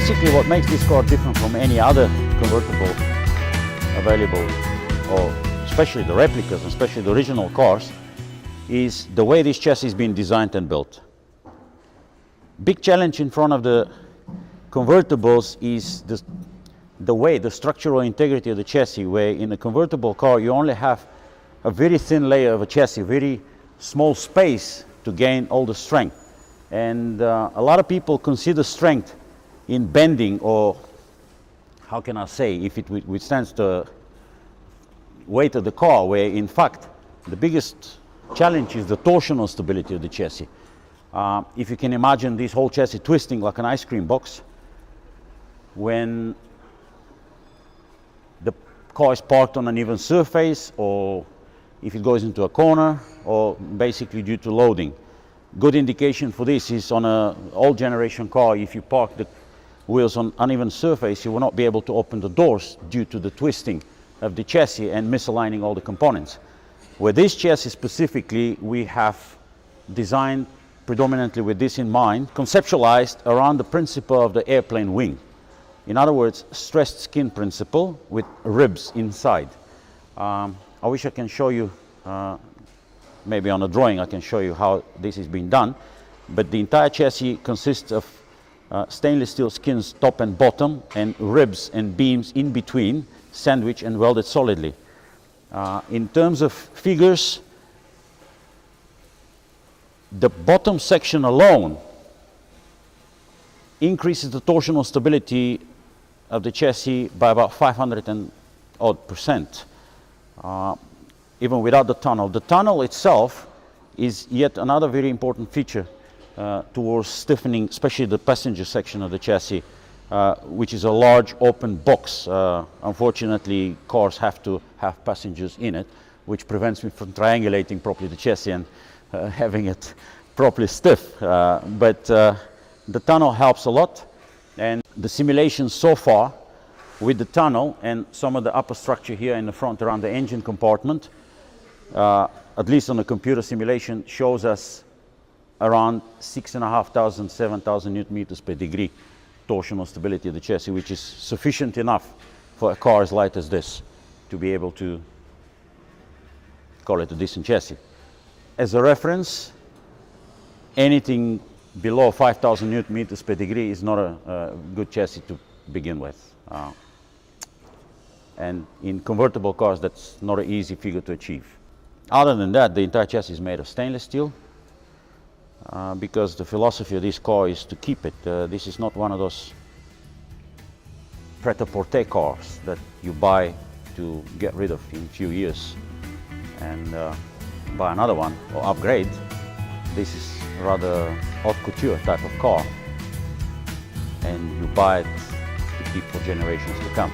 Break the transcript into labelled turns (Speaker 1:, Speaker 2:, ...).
Speaker 1: basically what makes this car different from any other convertible available, or especially the replicas, especially the original cars, is the way this chassis has been designed and built. Big challenge in front of the convertibles is the structural integrity of the chassis, where in a convertible car you only have a very thin layer of a chassis, very small space to gain all the strength. And a lot of people consider strength in bending, or how can I say, if it withstands the weight of the car, where in fact the biggest challenge is the torsional stability of the chassis. If you can imagine this whole chassis twisting like an ice cream box, when the car is parked on an even surface, or if it goes into a corner, or basically due to loading. Good indication for this is on an old generation car, if you park the wheels on uneven surface, you will not be able to open the doors due to the twisting of the chassis and misaligning all the components. With this chassis specifically, we have designed predominantly with this in mind, conceptualized around the principle of the airplane wing. In other words, stressed skin principle with ribs inside. I wish I can show you, maybe on a drawing I can show you how this is being done, but the entire chassis consists of stainless steel skins top and bottom, and ribs and beams in between, sandwiched and welded solidly. In terms of figures, the bottom section alone increases the torsional stability of the chassis by about 500 and odd%, even without the tunnel. The tunnel itself is yet another very important feature towards stiffening, especially the passenger section of the chassis, which is a large open box. Unfortunately, cars have to have passengers in it, which prevents me from triangulating properly the chassis and having it properly stiff. But the tunnel helps a lot, and the simulations so far with the tunnel and some of the upper structure here in the front around the engine compartment, at least on the computer simulation, shows us around 6,500, 7,000 Newton meters per degree torsional stability of the chassis, which is sufficient enough for a car as light as this to be able to call it a decent chassis. As a reference, anything below 5,000 Newton meters per degree is not a good chassis to begin with. And in convertible cars, that's not an easy figure to achieve. Other than that, the entire chassis is made of stainless steel, because the philosophy of this car is to keep it. This is not one of those pret-a-porter cars that you buy to get rid of in a few years and buy another one or upgrade. This is rather haute couture type of car, and you buy it to keep for generations to come.